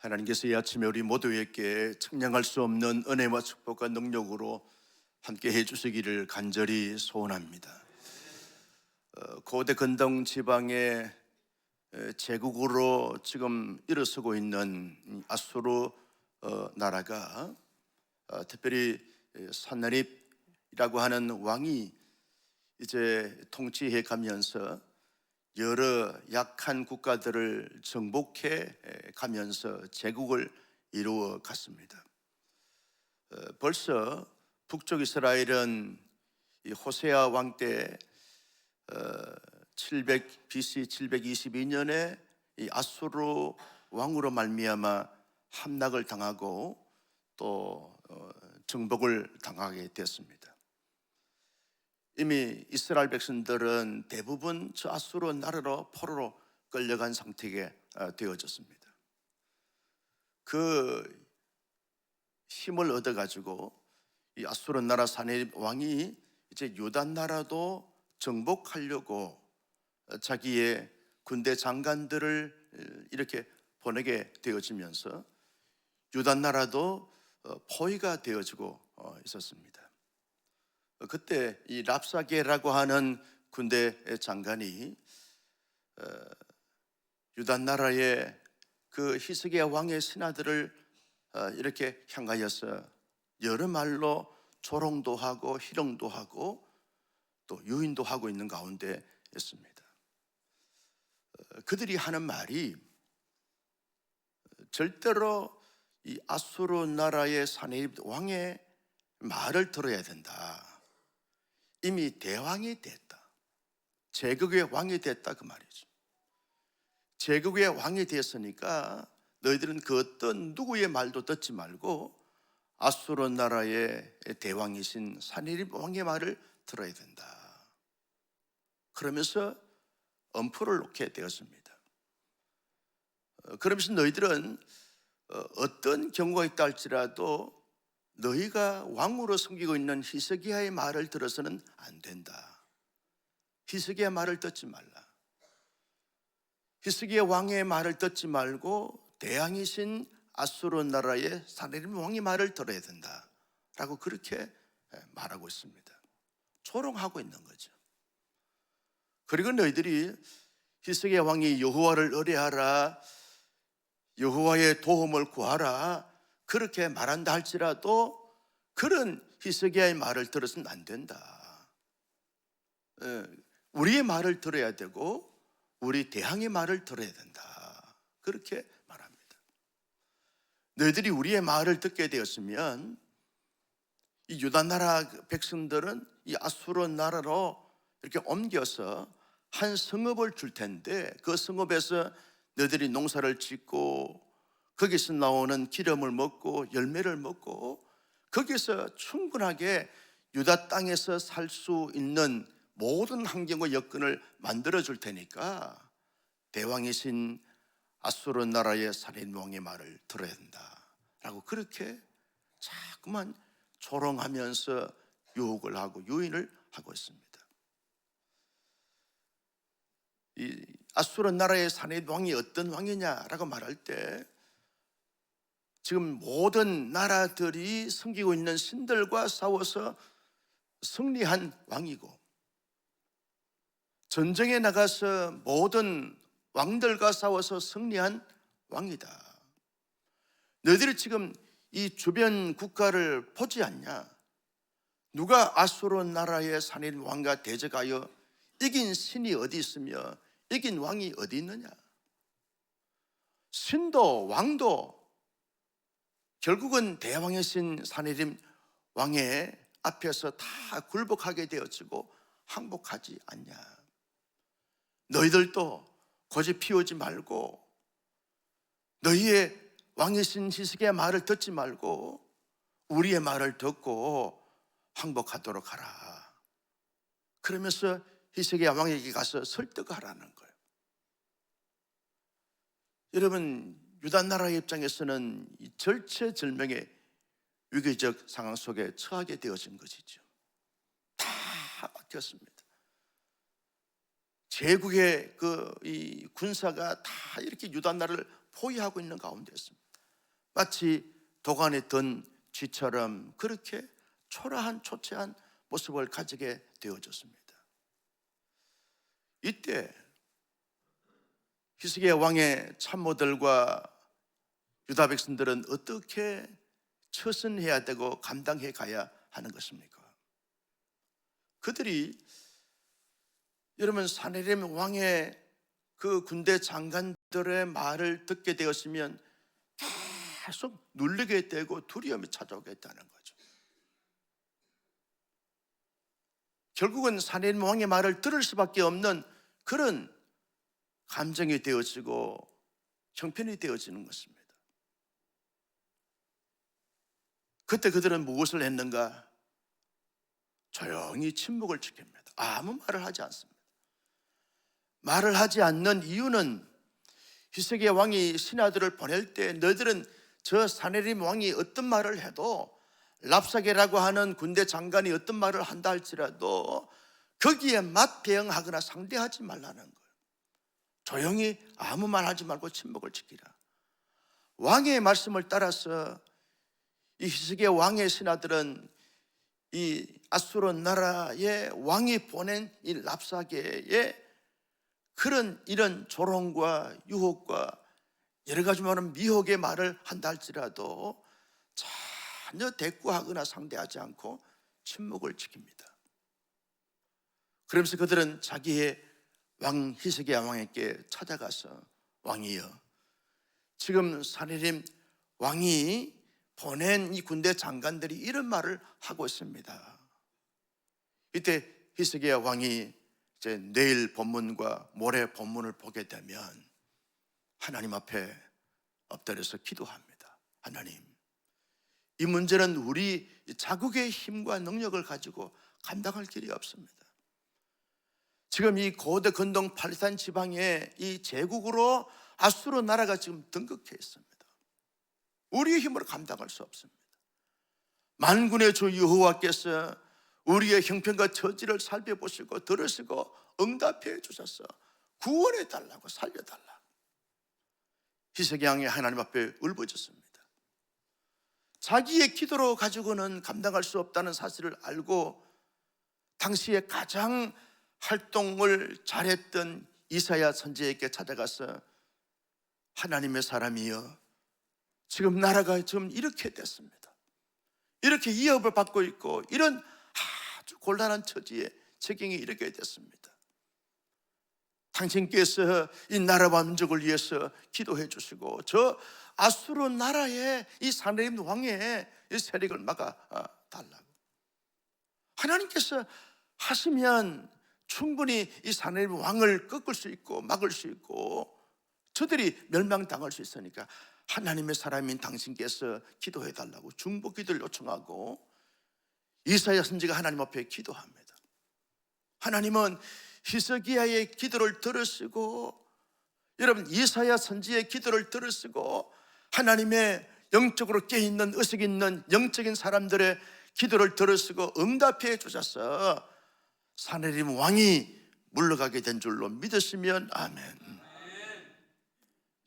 하나님께서 이 아침에 우리 모두에게 측량할 수 없는 은혜와 축복과 능력으로 함께 해주시기를 간절히 소원합니다. 고대 근동 지방의 제국으로 지금 일어서고 있는 아수르 나라가 특별히 산나립이라고 하는 왕이 이제 통치해 가면서 여러 약한 국가들을 정복해 가면서 제국을 이루어 갔습니다. 벌써 북쪽 이스라엘은 이 호세아 왕 때 700 BC 722년에 이 아수르 왕으로 말미암아 함락을 당하고 또 정복을 당하게 됐습니다. 이미 이스라엘 백성들은 대부분 저 아수르 나라로 포로로 끌려간 상태가 되어졌습니다. 그 힘을 얻어가지고 이 아수르 나라 산헤립 왕이 이제 유다 나라도 정복하려고 자기의 군대 장관들을 이렇게 보내게 되어지면서 유다 나라도 포위가 되어지고 있었습니다. 그때 이 랍사게라고 하는 군대 장관이 유다 나라의 그 히스기야 왕의 신하들을 이렇게 향하여서 여러 말로 조롱도 하고 희롱도 하고 또 유인도 하고 있는 가운데 있습니다. 그들이 하는 말이 절대로 이 아수르 나라의 산헤립 왕의 말을 들어야 된다. 이미 대왕이 됐다. 제국의 왕이 됐다 그 말이죠. 제국의 왕이 됐으니까 너희들은 그 어떤 누구의 말도 듣지 말고 아수르 나라의 대왕이신 산헤립 왕의 말을 들어야 된다. 그러면서 엄포를 놓게 되었습니다. 그러면서 너희들은 어떤 경우가 있다 할지라도 너희가 왕으로 섬기고 있는 히스기야의 말을 들어서는 안 된다. 히스기야 말을 듣지 말라. 히스기야 왕의 말을 듣지 말고 대왕이신 아수르 나라의 산헤립 왕의 말을 들어야 된다 라고 그렇게 말하고 있습니다. 조롱하고 있는 거죠. 그리고 너희들이 히스기야 왕이 여호와를 의뢰하라, 여호와의 도움을 구하라 그렇게 말한다 할지라도 그런 히스기야의 말을 들어서는 안 된다. 우리의 말을 들어야 되고 우리 대왕의 말을 들어야 된다. 그렇게 말합니다. 너희들이 우리의 말을 듣게 되었으면 이 유다 나라 백성들은 이 아수르 나라로 이렇게 옮겨서 한 성읍을 줄 텐데 그 성읍에서 너희들이 농사를 짓고 거기서 나오는 기름을 먹고 열매를 먹고 거기서 충분하게 유다 땅에서 살 수 있는 모든 환경과 여건을 만들어 줄 테니까 대왕이신 아수르 나라의 산헤립 왕의 말을 들어야 된다 라고 그렇게 자꾸만 조롱하면서 유혹을 하고 유인을 하고 있습니다. 이 아수르 나라의 산헤립 왕이 어떤 왕이냐라고 말할 때 지금 모든 나라들이 섬기고 있는 신들과 싸워서 승리한 왕이고 전쟁에 나가서 모든 왕들과 싸워서 승리한 왕이다. 너희들이 지금 이 주변 국가를 보지 않냐? 누가 아수르 나라의 산헤립 왕과 대적하여 이긴 신이 어디 있으며 이긴 왕이 어디 있느냐? 신도 왕도 결국은 대왕이신 산헤립 왕의 앞에서 다 굴복하게 되어지고 항복하지 않냐. 너희들도 고집 피우지 말고 너희의 왕이신 히스기야 말을 듣지 말고 우리의 말을 듣고 항복하도록 하라. 그러면서 히스기야 왕에게 가서 설득하라는 거예요. 여러분 유다 나라의 입장에서는 이 절체절명의 위기적 상황 속에 처하게 되어진 것이죠. 다 바뀌었습니다. 제국의 이 군사가 다 이렇게 유다 나라를 포위하고 있는 가운데 있습니다. 마치 도관에 든 쥐처럼 그렇게 초라한 초췌한 모습을 가지게 되어졌습니다. 이때 히스기야 왕의 참모들과 유다 백성들은 어떻게 처신해야 되고 감당해 가야 하는 것입니까? 그들이 여러분 사네립 왕의 그 군대 장관들의 말을 듣게 되었으면 계속 눌리게 되고 두려움이 찾아오겠다는 거죠. 결국은 사네립 왕의 말을 들을 수밖에 없는 그런 감정이 되어지고 형편이 되어지는 것입니다. 그때 그들은 무엇을 했는가? 조용히 침묵을 지킵니다. 아무 말을 하지 않습니다. 말을 하지 않는 이유는 히스기야 왕이 신하들을 보낼 때 너희들은 저 사네립 왕이 어떤 말을 해도 랍사게라고 하는 군대 장관이 어떤 말을 한다 할지라도 거기에 맞대응하거나 상대하지 말라는 거예요. 조용히 아무 말 하지 말고 침묵을 지키라. 왕의 말씀을 따라서 이 히스기야 왕의 신하들은 이 아수르 나라의 왕이 보낸 이 랍사게의 그런 이런 조롱과 유혹과 여러 가지 많은 미혹의 말을 한다 할지라도 전혀 대꾸하거나 상대하지 않고 침묵을 지킵니다. 그러면서 그들은 자기의 왕 히스기야 왕에게 찾아가서 왕이여, 지금 사네립 왕이 보낸 이 군대 장관들이 이런 말을 하고 있습니다. 이때 히스기야 왕이 이제 내일 본문과 모레 본문을 보게 되면 하나님 앞에 엎드려서 기도합니다. 하나님, 이 문제는 우리 자국의 힘과 능력을 가지고 감당할 길이 없습니다. 지금 이 고대 근동 팔레스타인 지방에 이 제국으로 아수르 나라가 지금 등극해 있습니다. 우리의 힘으로 감당할 수 없습니다. 만군의 주 여호와께서 우리의 형편과 처지를 살펴보시고 들으시고 응답해 주셔서 구원해 달라고, 살려달라고 히스기야 왕이 하나님 앞에 울부짖습니다. 자기의 기도로 가지고는 감당할 수 없다는 사실을 알고 당시에 가장 활동을 잘했던 이사야 선지자에게 찾아가서 하나님의 사람이여, 지금 나라가 지금 이렇게 됐습니다. 이렇게 위협을 받고 있고 이런 아주 곤란한 처지에 적용이 이렇게 됐습니다. 당신께서 이 나라와 민족을 위해서 기도해 주시고 저 아수르 나라의 이 사네립 왕의 이 세력을 막아 달라고. 하나님께서 하시면 충분히 이 사네립 왕을 꺾을 수 있고 막을 수 있고 저들이 멸망당할 수 있으니까 하나님의 사람인 당신께서 기도해 달라고 중보 기도를 요청하고 이사야 선지가 하나님 앞에 기도합니다. 하나님은 히스기야의 기도를 들으시고 여러분 이사야 선지의 기도를 들으시고 하나님의 영적으로 깨있는 의식 있는 영적인 사람들의 기도를 들으시고 응답해 주셔서 사네립 왕이 물러가게 된 줄로 믿으시면 아멘.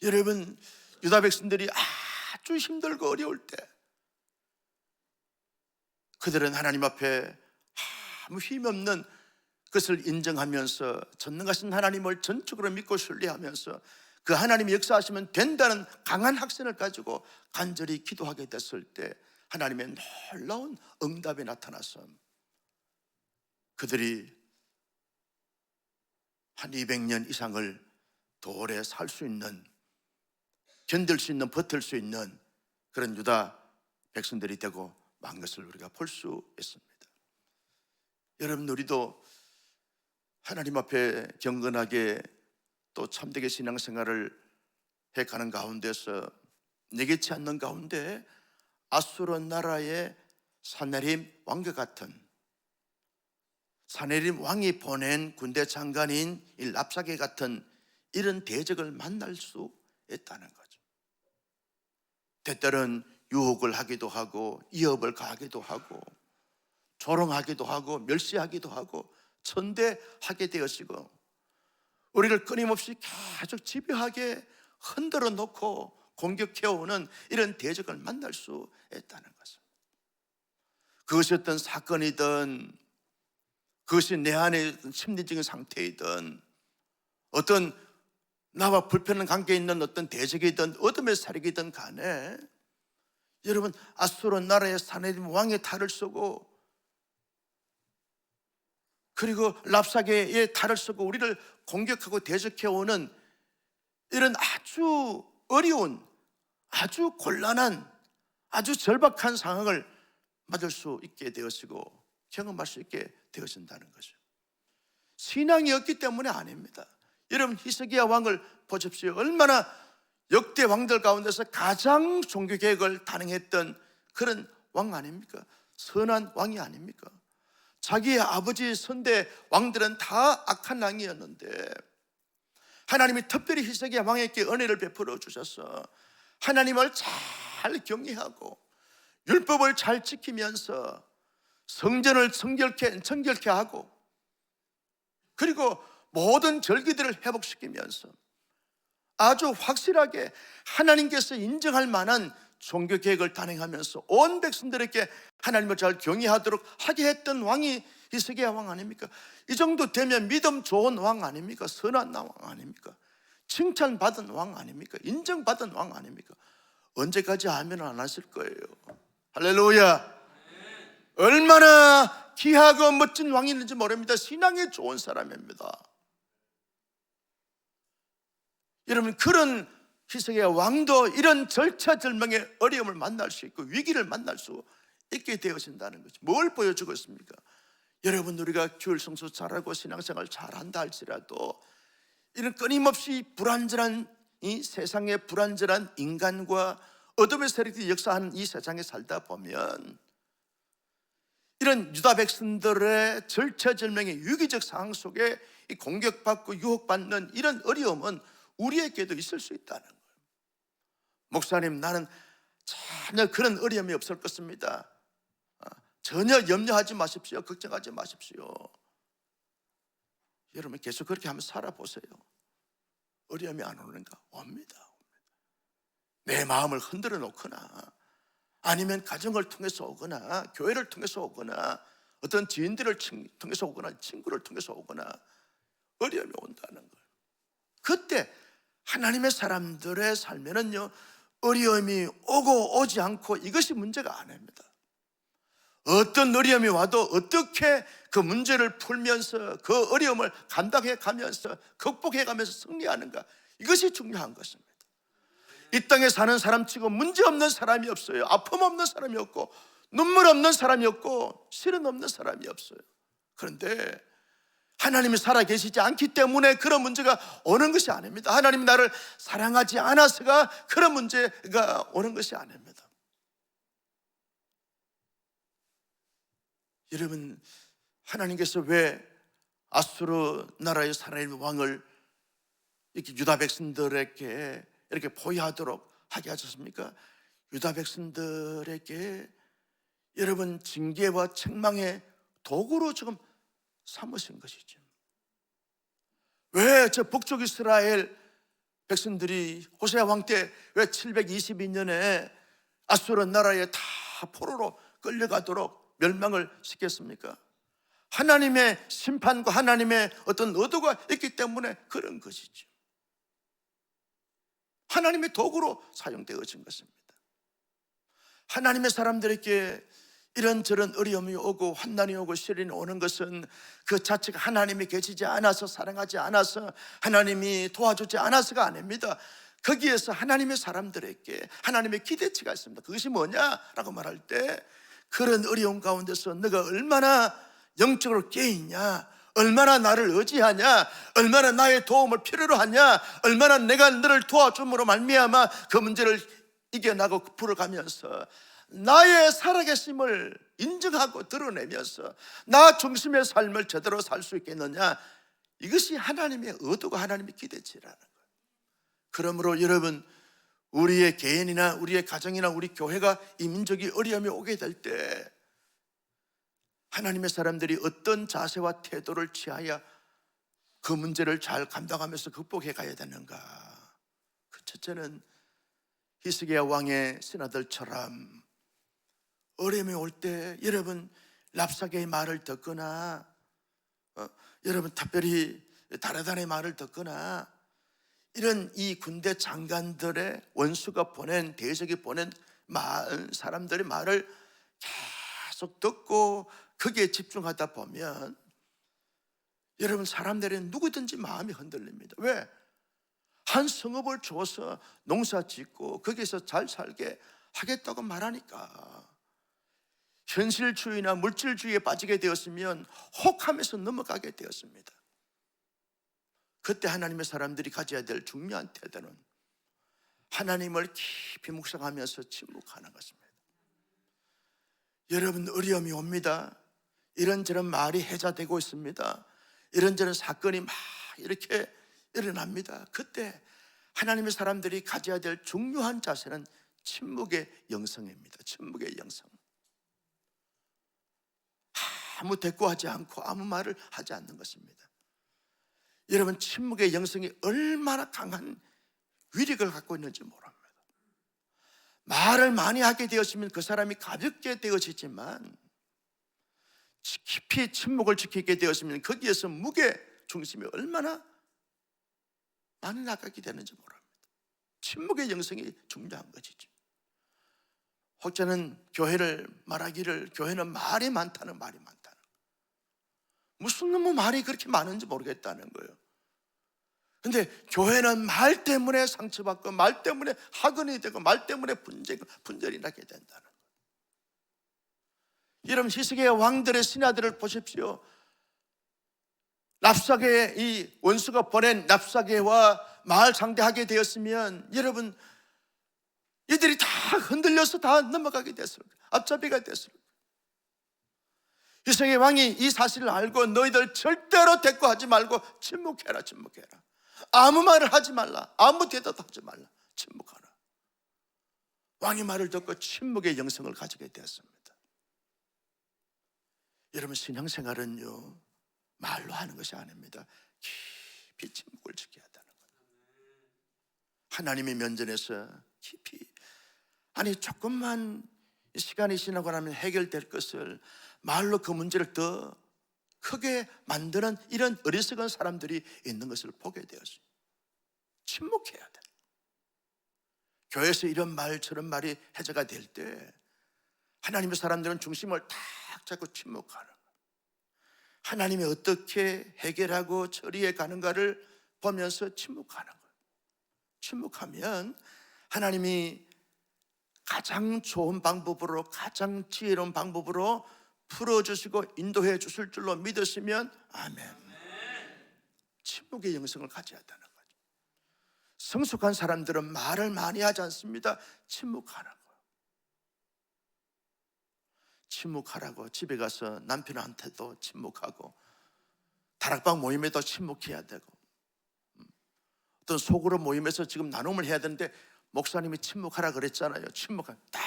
여러분 유다 백성들이 아주 힘들고 어려울 때 그들은 하나님 앞에 아무 힘없는 것을 인정하면서 전능하신 하나님을 전적으로 믿고 신뢰하면서 그 하나님이 역사하시면 된다는 강한 확신을 가지고 간절히 기도하게 됐을 때 하나님의 놀라운 응답이 나타나서 그들이 한 200년 이상을 오래 살 수 있는, 견딜 수 있는, 버틸 수 있는 그런 유다 백성들이 되고 만 것을 우리가 볼 수 있습니다. 여러분 우리도 하나님 앞에 경건하게 또 참되게 신앙생활을 해가는 가운데서 예기치 않는 가운데 아수르 나라의 사네립 왕과 같은 사네립 왕이 보낸 군대 장관인 이 랍사게 같은 이런 대적을 만날 수 있다는 거죠. 때때는 유혹을 하기도 하고 위협을 가하기도 하고 조롱하기도 하고 멸시하기도 하고 천대하게 되어지고 우리를 끊임없이 계속 집요하게 흔들어 놓고 공격해오는 이런 대적을 만날 수 있다는 것입니다. 그것이 어떤 사건이든, 그것이 내 안의 심리적인 상태이든, 어떤 나와 불편한 관계에 있는 어떤 대적이든 어둠의 세력이든 간에, 여러분, 아수르 나라의 사내림 왕의 탈을 쏘고, 그리고 랍사게의 탈을 쏘고 우리를 공격하고 대적해오는 이런 아주 어려운, 아주 곤란한, 아주 절박한 상황을 맞을 수 있게 되었고 경험할 수 있게 되어진다는 거죠. 신앙이 없기 때문에 아닙니다. 여러분, 히스기야 왕을 보십시오. 얼마나 역대 왕들 가운데서 가장 종교개혁을 단행했던 그런 왕 아닙니까? 선한 왕이 아닙니까? 자기의 아버지 선대 왕들은 다 악한 왕이었는데 하나님이 특별히 히스기야 왕에게 은혜를 베풀어 주셔서 하나님을 잘 경외하고 율법을 잘 지키면서 성전을 정결케 하고, 그리고 모든 절기들을 회복시키면서 아주 확실하게 하나님께서 인정할 만한 종교개혁을 단행하면서 온 백성들에게 하나님을 잘 경외하도록 하게 했던 왕이 히스기야 왕 아닙니까? 이 정도 되면 믿음 좋은 왕 아닙니까? 선한 왕 아닙니까? 칭찬받은 왕 아닙니까? 인정받은 왕 아닙니까? 언제까지 아멘 안 하실 거예요? 할렐루야. 얼마나 귀하고 멋진 왕이었는지 모릅니다. 신앙이 좋은 사람입니다. 여러분, 그런 히스기야 왕도 이런 절차절명의 어려움을 만날 수 있고 위기를 만날 수 있게 되어진다는 거죠. 뭘 보여주고 있습니까? 여러분, 우리가 교회 성수 잘하고 신앙생활 잘한다 할지라도 이런 끊임없이 불완전한 이 세상의 불완전한 인간과 어둠의 세력들이 역사하는 이 세상에 살다 보면 이런 유다 백성들의 절차절명의 위기적 상황 속에 공격받고 유혹받는 이런 어려움은 우리에게도 있을 수 있다는 거예요. 목사님, 나는 전혀 그런 어려움이 없을 것입니다. 전혀 염려하지 마십시오. 걱정하지 마십시오. 여러분, 계속 그렇게 한번 살아보세요. 어려움이 안 오는가? 옵니다. 내 마음을 흔들어 놓거나 아니면 가정을 통해서 오거나 교회를 통해서 오거나 어떤 지인들을 통해서 오거나 친구를 통해서 오거나 어려움이 온다는 거예요. 그때 하나님의 사람들의 삶에는요, 어려움이 오고 오지 않고 이것이 문제가 아닙니다. 어떤 어려움이 와도 어떻게 그 문제를 풀면서 그 어려움을 감당해 가면서 극복해 가면서 승리하는가, 이것이 중요한 것입니다. 이 땅에 사는 사람치고 문제 없는 사람이 없어요. 아픔 없는 사람이 없고 눈물 없는 사람이 없고 시련 없는 사람이 없어요. 그런데 하나님이 살아계시지 않기 때문에 그런 문제가 오는 것이 아닙니다. 하나님이 나를 사랑하지 않아서가 그런 문제가 오는 것이 아닙니다. 여러분, 하나님께서 왜 아수르 나라의 살아있는 왕을 이렇게 유다 백성들에게 이렇게 포위하도록 하게 하셨습니까? 유다 백성들에게 여러분 징계와 책망의 도구로 지금 삼으신 것이죠. 왜 저 북쪽 이스라엘 백성들이 호세아 왕 때 왜 722년에 아수르 나라에 다 포로로 끌려가도록 멸망을 시켰습니까? 하나님의 심판과 하나님의 어떤 의도가 있기 때문에 그런 것이죠. 하나님의 도구로 사용되어진 것입니다. 하나님의 사람들에게 이런저런 어려움이 오고 환난이 오고 시련이 오는 것은 그 자체가 하나님이 계시지 않아서, 사랑하지 않아서, 하나님이 도와주지 않아서가 아닙니다. 거기에서 하나님의 사람들에게 하나님의 기대치가 있습니다. 그것이 뭐냐라고 말할 때, 그런 어려움 가운데서 너가 얼마나 영적으로 깨있냐, 얼마나 나를 의지하냐, 얼마나 나의 도움을 필요로 하냐, 얼마나 내가 너를 도와줌으로 말미암아 그 문제를 이겨나고 풀어가면서 나의 살아계심을 인정하고 드러내면서 나 중심의 삶을 제대로 살 수 있겠느냐, 이것이 하나님의 의도가 하나님의 기대치라는 거예요. 그러므로 여러분, 우리의 개인이나 우리의 가정이나 우리 교회가 이 민족이 어려움이 오게 될 때 하나님의 사람들이 어떤 자세와 태도를 취하여 그 문제를 잘 감당하면서 극복해 가야 되는가? 그 첫째는 히스기야 왕의 신하들처럼 어려움이 올 때 여러분 랍사게의 말을 듣거나 여러분 특별히 다라단의 말을 듣거나 이런 이 군대 장관들의 원수가 보낸, 대적이 보낸 사람들의 말을 계속 듣고 거기에 집중하다 보면 여러분 사람들은 누구든지 마음이 흔들립니다. 왜? 한 성읍을 줘서 농사 짓고 거기서 잘 살게 하겠다고 말하니까 현실주의나 물질주의에 빠지게 되었으면 혹하면서 넘어가게 되었습니다. 그때 하나님의 사람들이 가져야 될 중요한 태도는 하나님을 깊이 묵상하면서 침묵하는 것입니다. 여러분 어려움이 옵니다. 이런저런 말이 해자되고 있습니다. 이런저런 사건이 막 이렇게 일어납니다. 그때 하나님의 사람들이 가져야 될 중요한 자세는 침묵의 영성입니다. 침묵의 영성. 아무 대꾸하지 않고 아무 말을 하지 않는 것입니다. 여러분 침묵의 영성이 얼마나 강한 위력을 갖고 있는지 모릅니다. 말을 많이 하게 되었으면 그 사람이 가볍게 되어지지만 깊이 침묵을 지키게 되었으면 거기에서 무게 중심이 얼마나 많이 나가게 되는지 모릅니다. 침묵의 영성이 중요한 것이죠. 혹자는 교회를 말하기를 교회는 말이 많다는 말이 많다는, 무슨 놈의 말이 그렇게 많은지 모르겠다는 거예요. 근데 교회는 말 때문에 상처받고 말 때문에 학원이 되고 말 때문에 분절이 나게 된다는 거예요. 여러분 히스기야 왕들의 신하들을 보십시오. 랍사게의 이 원수가 보낸 랍사게와 말 상대하게 되었으면 여러분 이들이 다 흔들려서 다 넘어가게 됐을 거예요. 앞잡이가 됐을 거예요. 히스기야 왕이 이 사실을 알고 너희들 절대로 대꾸하지 말고 침묵해라. 아무 말을 하지 말라. 아무 대답도 하지 말라. 침묵하라. 왕의 말을 듣고 침묵의 영성을 가지게 되었습니다. 여러분 신앙생활은요 말로 하는 것이 아닙니다. 깊이 침묵을 지켜야 한다는 거예요. 하나님의 면전에서 깊이, 아니 조금만 시간이 지나고 나면 해결될 것을 말로 그 문제를 더 크게 만드는 이런 어리석은 사람들이 있는 것을 보게 되었어요. 침묵해야 돼. 교회에서 이런 말 저런 말이 해제가 될 때 하나님의 사람들은 중심을 탁 잡고 침묵하는 거예요. 하나님이 어떻게 해결하고 처리해 가는가를 보면서 침묵하는 거예요. 침묵하면 하나님이 가장 좋은 방법으로, 가장 지혜로운 방법으로 풀어주시고 인도해 주실 줄로 믿으시면 아멘. 침묵의 영성을 가져야 한다는 거죠. 성숙한 사람들은 말을 많이 하지 않습니다. 침묵하는 거예요. 침묵하라고 집에 가서 남편한테도 침묵하고 다락방 모임에도 침묵해야 되고 어떤 소그룹 모임에서 지금 나눔을 해야 되는데 목사님이 침묵하라 그랬잖아요. 침묵한 딱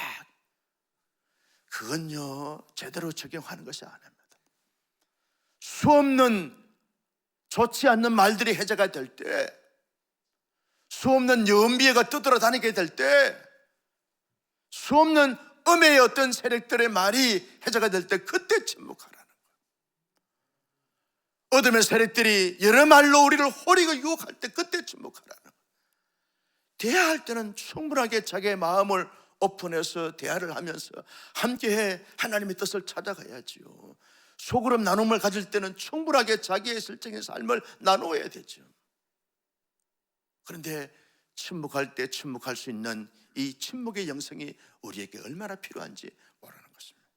그건요 제대로 적용하는 것이 아닙니다. 수없는 좋지 않는 말들이 해제가 될 때, 수없는 연비애가 떠돌아다니게 될 때, 수없는 음해의 어떤 세력들의 말이 해제가 될 때 그때 침묵하라는 거예요. 어둠의 세력들이 여러 말로 우리를 호리고 유혹할 때 그때 침묵하라는 거예요. 대화할 때는 충분하게 자기의 마음을 오픈해서 대화를 하면서 함께 하나님의 뜻을 찾아가야지요. 소그룹 나눔을 가질 때는 충분하게 자기의 실적인 삶을 나누어야 되죠. 그런데 침묵할 때 침묵할 수 있는 이 침묵의 영성이 우리에게 얼마나 필요한지 모르는 것입니다.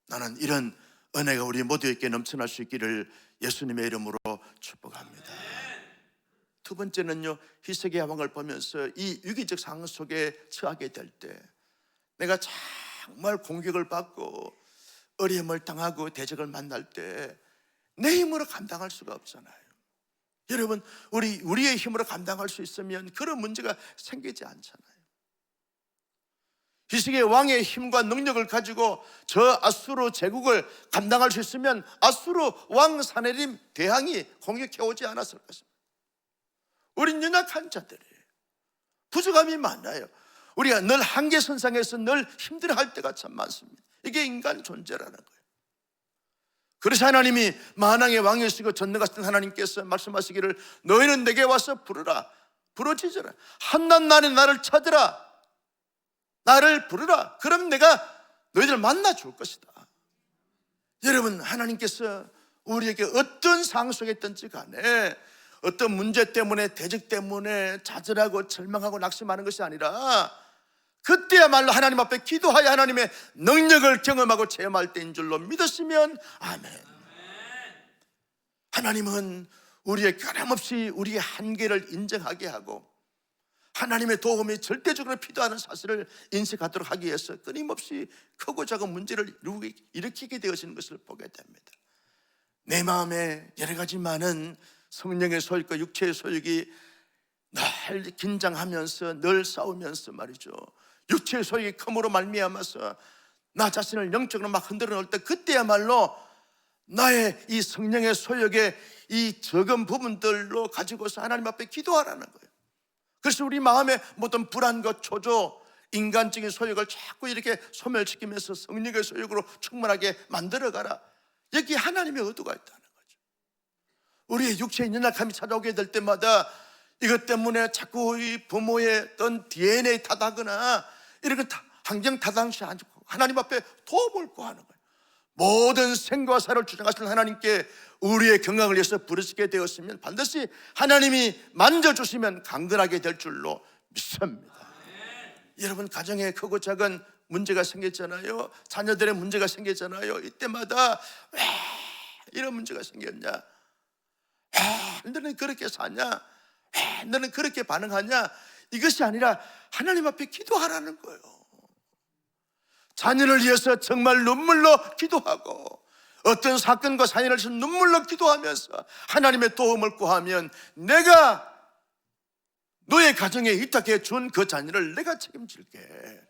나는 이런 은혜가 우리 모두에게 넘쳐날 수 있기를 예수님의 이름으로 축복합니다. 두 번째는요, 히스기야 왕을 보면서 이 위기적 상황 속에 처하게 될 때 내가 정말 공격을 받고 어려움을 당하고 대적을 만날 때 내 힘으로 감당할 수가 없잖아요. 여러분 우리의 힘으로 감당할 수 있으면 그런 문제가 생기지 않잖아요. 히스기야 왕의 힘과 능력을 가지고 저 아수르 제국을 감당할 수 있으면 아수르 왕 사네립 대왕이 공격해 오지 않았을 것입니다. 우린 연약한 자들이에요. 부족함이 많아요. 우리가 늘 한계선상에서 늘 힘들어할 때가 참 많습니다. 이게 인간 존재라는 거예요. 그래서 하나님이 만왕의 왕이시고 전능하신 하나님께서 말씀하시기를 너희는 내게 와서 부르라, 부르짖으라, 한낱날에 나를 찾으라, 나를 부르라. 그럼 내가 너희들 만나 줄 것이다. 여러분, 하나님께서 우리에게 어떤 상황 속에 있든지 간에 어떤 문제 때문에, 대적 때문에 좌절하고 절망하고 낙심하는 것이 아니라 그때야말로 하나님 앞에 기도하여 하나님의 능력을 경험하고 체험할 때인 줄로 믿으시면 아멘. 하나님은 우리의 변함없이 우리의 한계를 인정하게 하고 하나님의 도움이 절대적으로 필요하는 사실을 인식하도록 하기 위해서 끊임없이 크고 작은 문제를 일으키게 되어지는 것을 보게 됩니다. 내 마음에 여러 가지 많은 성령의 소욕과 육체의 소욕이 늘 긴장하면서 늘 싸우면서 말이죠, 육체의 소욕이 컴으로 말미암아서 나 자신을 영적으로 막 흔들어 놓을 때 그때야말로 나의 이 성령의 소욕의 이 적은 부분들로 가지고서 하나님 앞에 기도하라는 거예요. 그래서 우리 마음에 모든 불안과 초조, 인간적인 소욕을 자꾸 이렇게 소멸시키면서 성령의 소욕으로 충만하게 만들어가라. 여기 하나님의 의도가 있다는 거죠. 우리의 육체의 연약함이 찾아오게 될 때마다 이것 때문에 자꾸 이 부모의 어떤 DNA 탓하거나 이런 건 환경 탓하지 않고 하나님 앞에 도움을 구하는 거예요. 모든 생과 사를 주장하시는 하나님께 우리의 건강을 위해서 부르시게 되었으면 반드시 하나님이 만져주시면 강건하게 될 줄로 믿습니다. 여러분, 가정에 크고 작은 문제가 생겼잖아요. 자녀들의 문제가 생겼잖아요. 이때마다 왜 이런 문제가 생겼냐, 왜 너는 그렇게 사냐, 왜 너는 그렇게 반응하냐, 이것이 아니라 하나님 앞에 기도하라는 거예요. 자녀를 위해서 정말 눈물로 기도하고 어떤 사건과 사연을 위해서 눈물로 기도하면서 하나님의 도움을 구하면 내가 너의 가정에 위탁해 준 그 자녀를 내가 책임질게.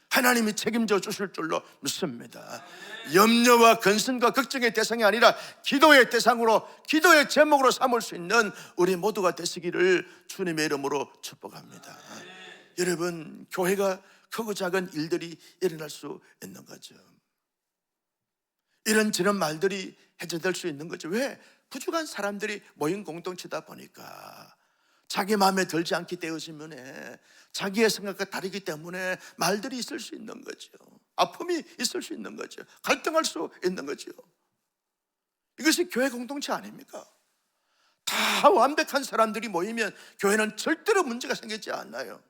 하나님이 책임져 주실 줄로 믿습니다. 염려와 근심과 걱정의 대상이 아니라 기도의 대상으로, 기도의 제목으로 삼을 수 있는 우리 모두가 되시기를 주님의 이름으로 축복합니다. 여러분, 교회가 크고 작은 일들이 일어날 수 있는 거죠. 이런저런 말들이 해제될 수 있는 거죠. 왜? 부족한 사람들이 모인 공동체다 보니까 자기 마음에 들지 않기 때문에, 자기의 생각과 다르기 때문에 말들이 있을 수 있는 거죠. 아픔이 있을 수 있는 거죠. 갈등할 수 있는 거죠. 이것이 교회 공동체 아닙니까? 다 완벽한 사람들이 모이면 교회는 절대로 문제가 생기지 않아요.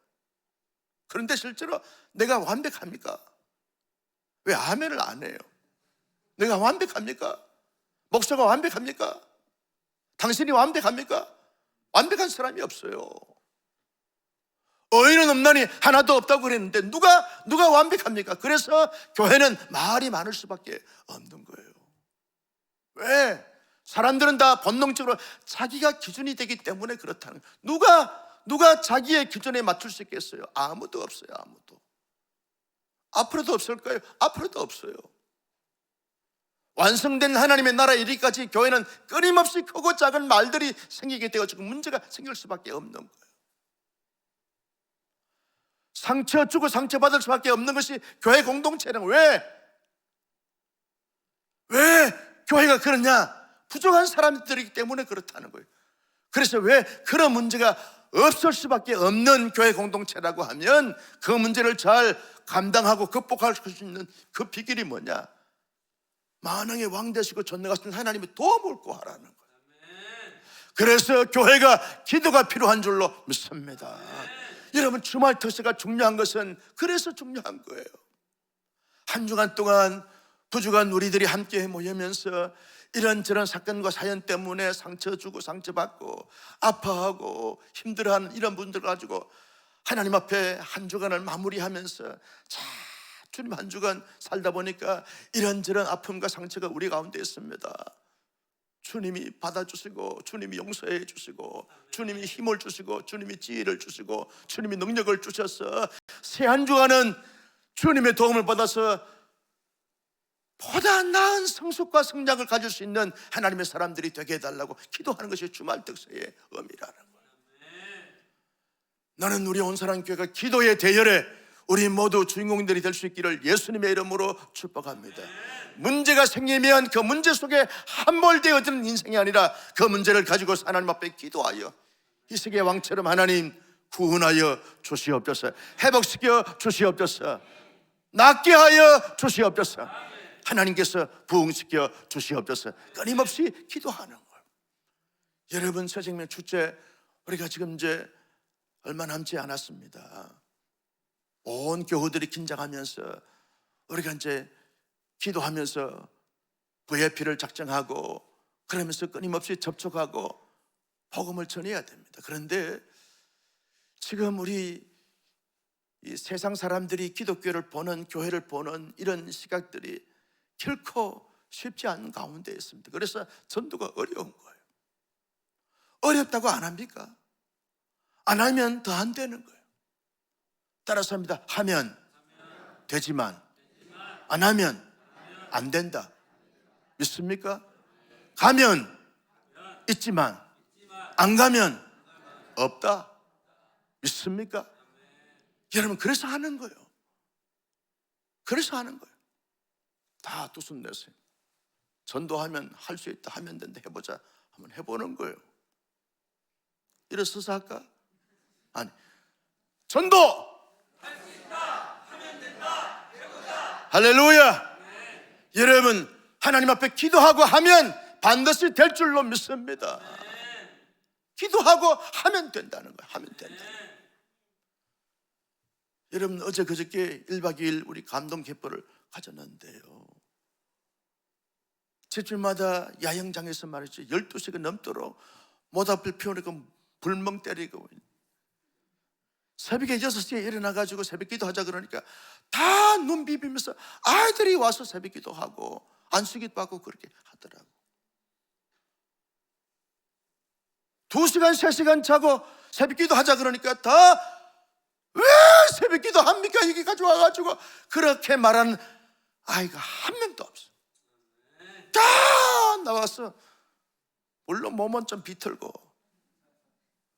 그런데 실제로 내가 완벽합니까? 왜 아멘을 안 해요? 내가 완벽합니까? 목사가 완벽합니까? 당신이 완벽합니까? 완벽한 사람이 없어요. 의인은 없나니 하나도 없다고 그랬는데 누가 완벽합니까? 그래서 교회는 말이 많을 수밖에 없는 거예요. 왜? 사람들은 다 본능적으로 자기가 기준이 되기 때문에 그렇다는 거예요. 누가 자기의 기준에 맞출 수 있겠어요? 아무도 없어요. 아무도. 앞으로도 없을 거예요. 앞으로도 없어요. 완성된 하나님의 나라에 이르기까지 교회는 끊임없이 크고 작은 말들이 생기게 되어지고 문제가 생길 수밖에 없는 거예요. 상처 주고 상처받을 수밖에 없는 것이 교회 공동체는 왜 교회가 그러냐? 부족한 사람들이기 때문에 그렇다는 거예요. 그래서 왜 그런 문제가 없을 수밖에 없는 교회 공동체라고 하면 그 문제를 잘 감당하고 극복할 수 있는 그 비결이 뭐냐? 만왕의 왕 되시고 전능하신 하나님의 도움을 구하라는 거예요. 그래서 교회가 기도가 필요한 줄로 믿습니다. 여러분, 주말 특세가 중요한 것은 그래서 중요한 거예요. 한 주간 동안 부족한 우리들이 함께 모이면서 이런저런 사건과 사연 때문에 상처 주고 상처받고 아파하고 힘들어하는 이런 분들 가지고 하나님 앞에 한 주간을 마무리하면서 주님 한 주간 살다 보니까 이런저런 아픔과 상처가 우리 가운데 있습니다. 주님이 받아주시고 주님이 용서해 주시고 주님이 힘을 주시고 주님이 지혜를 주시고 주님이 능력을 주셔서 새 한 주간은 주님의 도움을 받아서 보다 나은 성숙과 성장을 가질 수 있는 하나님의 사람들이 되게 해달라고 기도하는 것이 주말 특세의 의미라는 거예요. 나는 우리 온사랑교회가 기도의 대열에 우리 모두 주인공들이 될 수 있기를 예수님의 이름으로 축복합니다. 문제가 생기면 그 문제 속에 함몰되어지는 인생이 아니라 그 문제를 가지고 하나님 앞에 기도하여 이 세계 왕처럼 하나님 구원하여 주시옵소서, 회복시켜 주시옵소서, 낫게 하여 주시옵소서, 하나님께서 부흥시켜 주시옵소서. 끊임없이 기도하는 거예요. 여러분, 새생명 축제 우리가 지금 이제 얼마 남지 않았습니다. 온 교우들이 긴장하면서 우리가 이제 기도하면서 VIP를 작정하고 그러면서 끊임없이 접촉하고 복음을 전해야 됩니다. 그런데 지금 우리 이 세상 사람들이 기독교를 보는, 교회를 보는 이런 시각들이 결코 쉽지 않은 가운데 있습니다. 그래서 전도가 어려운 거예요. 어렵다고 안 합니까? 안 하면 더 안 되는 거예요. 따라서 합니다. 하면 되지만 안 하면 안 된다. 믿습니까? 가면 있지만 안 가면 없다. 믿습니까? 여러분, 그래서 하는 거예요. 그래서 하는 거예요. 다 두 손 내세요. 전도하면 할 수 있다, 하면 된다, 해보자 한번 해보는 거예요. 일어서서 할까? 아니, 전도! 할 수 있다, 하면 된다, 해보자. 할렐루야. 네. 여러분, 하나님 앞에 기도하고 하면 반드시 될 줄로 믿습니다. 네. 기도하고 하면 된다는 거예요. 하면 된다. 네. 여러분, 어제 그저께 1박 2일 우리 감동 개포를 가졌는데요, 제주마다 야영장에서 말이죠, 12시가 넘도록 모닥불 피우니까 불멍 때리고, 새벽에 6시에 일어나가지고 새벽 기도하자 그러니까 다 눈 비비면서 아이들이 와서 새벽 기도하고 안수기도 하고 그렇게 하더라고. 2시간 3시간 자고 새벽 기도하자 그러니까 다 왜 새벽 기도 합니까? 여기 가져와가지고 그렇게 말하는 아이가 한 명도 없어. 다 나와서, 물론 몸은 좀 비틀고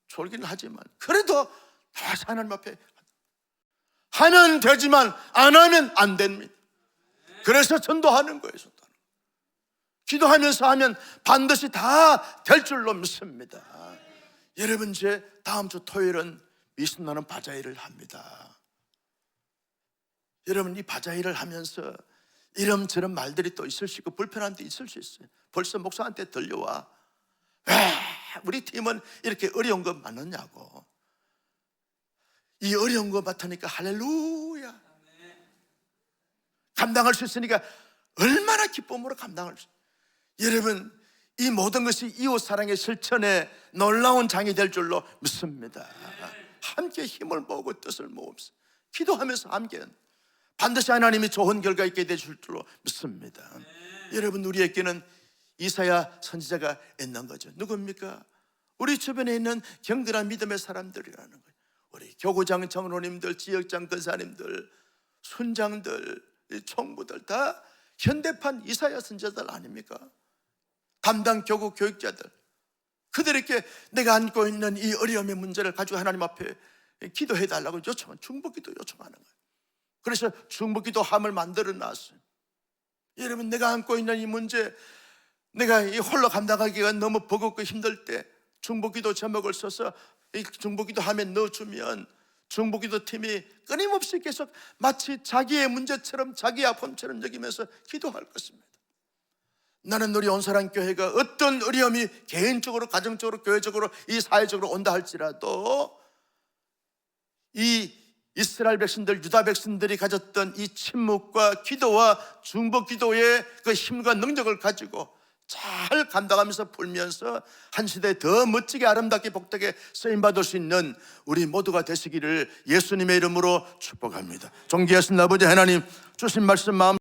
졸기는 하지만 그래도 나와서 하나님 앞에 하면 되지만 안 하면 안 됩니다. 그래서 전도하는 거예요. 전도하는 거예요. 기도하면서 하면 반드시 다 될 줄로 믿습니다. 여러분, 이제 다음 주 토요일은 미신나는 바자회를 합니다. 여러분, 이 바자회를 하면서 이런저런 말들이 또 있을 수 있고 불편한 데 있을 수 있어요. 벌써 목사한테 들려와. 왜 우리 팀은 이렇게 어려운 거 많느냐고. 이 어려운 거 맡으니까 할렐루야, 감당할 수 있으니까 얼마나 기쁨으로 감당할 수 있어요. 여러분, 이 모든 것이 이웃 사랑의 실천에 놀라운 장이 될 줄로 믿습니다. 함께 힘을 모으고 뜻을 모읍시다. 기도하면서 함께 반드시 하나님이 좋은 결과 있게 되실 줄로 믿습니다. 여러분, 우리에게는 이사야 선지자가 있는 거죠. 누굽니까? 우리 주변에 있는 경건한 믿음의 사람들이라는 거예요. 우리 교구장 장로님들, 지역장 권사님들, 순장들, 총부들 다 현대판 이사야 선지자들 아닙니까? 담당 교구 교육자들, 그들에게 내가 안고 있는 이 어려움의 문제를 가지고 하나님 앞에 기도해 달라고 중보기도 요청하는 거예요. 그래서 중보기도함을 만들어 놨어요. 여러분, 내가 안고 있는 이 문제, 내가 이 홀로 감당하기가 너무 버겁고 힘들 때 중보기도 제목을 써서 이 중보기도함에 넣어주면 중보기도 팀이 끊임없이 계속 마치 자기의 문제처럼, 자기의 아픔처럼 여기면서 기도할 것입니다. 나는 우리 온사랑교회가 어떤 어려움이 개인적으로, 가정적으로, 교회적으로, 이 사회적으로 온다 할지라도 이 이스라엘 백성들, 유다 백성들이 가졌던 이 침묵과 기도와 중보기도의 그 힘과 능력을 가지고 잘 감당하면서 풀면서 한 시대 더 멋지게, 아름답게, 복되게 쓰임받을 수 있는 우리 모두가 되시기를 예수님의 이름으로 축복합니다. 존귀하신 아버지 하나님, 주신 말씀 마음